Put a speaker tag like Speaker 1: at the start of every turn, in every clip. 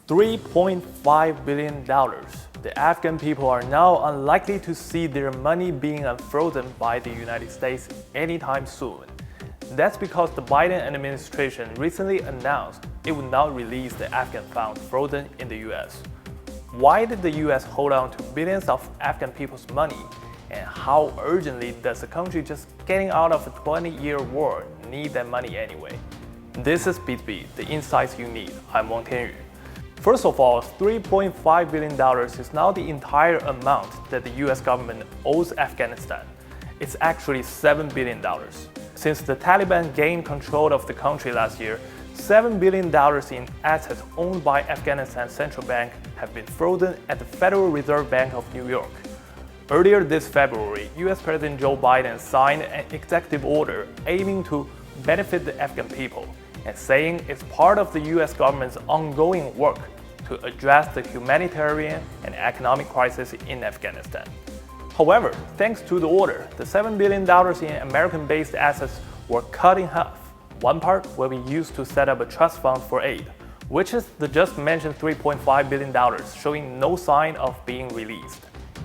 Speaker 1: $3.5 billion. The Afghan people are now unlikely to see their money being unfrozen by the United States anytime soon. That's because the Biden administration recently announced it would not release the Afghan funds frozen in the US. Why did the US hold on to billions of Afghan people's money? And how urgently does a country just getting out of a 20-year war need that money anyway? This is BizBeat, the insights you need. I'm Wang. First of all, $3.5 billion is not the entire amount that the US government owes Afghanistan. It's actually $7 billion. Since the Taliban gained control of the country last year, $7 billion in assets owned by Afghanistan's central bank have been frozen at the Federal Reserve Bank of New York. Earlier this February, US President Joe Biden signed an executive order aiming to benefit the Afghan people and saying it's part of the US government's ongoing work to address the humanitarian and economic crisis in Afghanistan. However, thanks to the order, the $7 billion in American-based assets were cut in half. One part will be used to set up a trust fund for aid, which is the just mentioned $3.5 billion showing no sign of being released.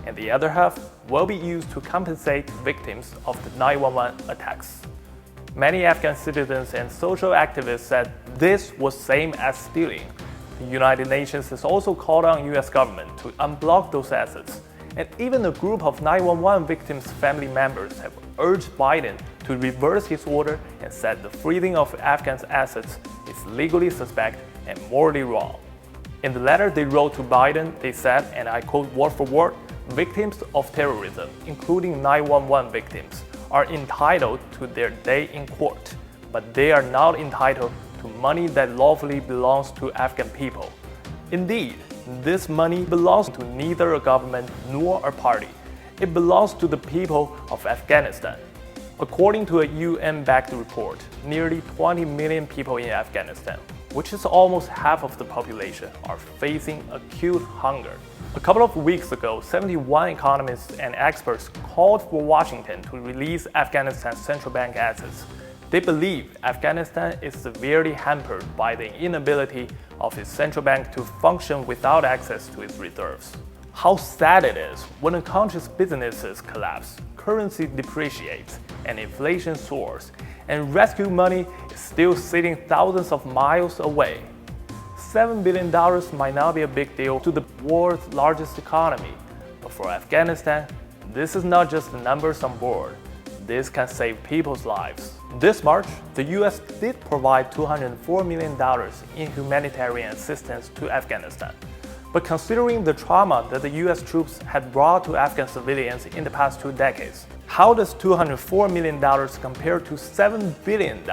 Speaker 1: And the other half will be used to compensate victims of the 9/11 attacks. Many Afghan citizens and social activists said this was same as stealing. The United Nations has also called on US government to unblock those assets, and even a group of 9/11 victims' family members have urged Biden to reverse his order and said the freezing of Afghans' assets is legally suspect and morally wrong. In the letter they wrote to Biden, they said, and I quote word for word, "Victims of terrorism, including 9/11 victims, are entitled to their day in court, but they are not entitled to money that lawfully belongs to Afghan people. Indeed, this money belongs to neither a government nor a party. It belongs to the people of Afghanistan." According to a UN-backed report, nearly 20 million people in Afghanistan, which is almost half of the population, are facing acute hunger. A couple of weeks ago, 71 economists and experts called for Washington to release Afghanistan's central bank assets. They believe Afghanistan is severely hampered by the inability of its central bank to function without access to its reserves. How sad it is when a country's businesses collapse, currency depreciates, and inflation soars, and rescue money is still sitting thousands of miles away. $7 billion might not be a big deal to the world's largest economy, but for Afghanistan, this is not just the numbers on board. This can save people's lives. This March, the US did provide $204 million in humanitarian assistance to Afghanistan. But considering the trauma that the US troops had brought to Afghan civilians in the past 2 decades, how does $204 million compare to $7 billion?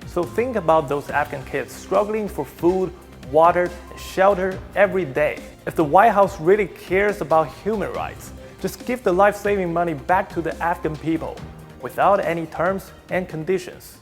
Speaker 1: So think about those Afghan kids struggling for food, water, and shelter every day. If the White House really cares about human rights, just give the life-saving money back to the Afghan people without any terms and conditions.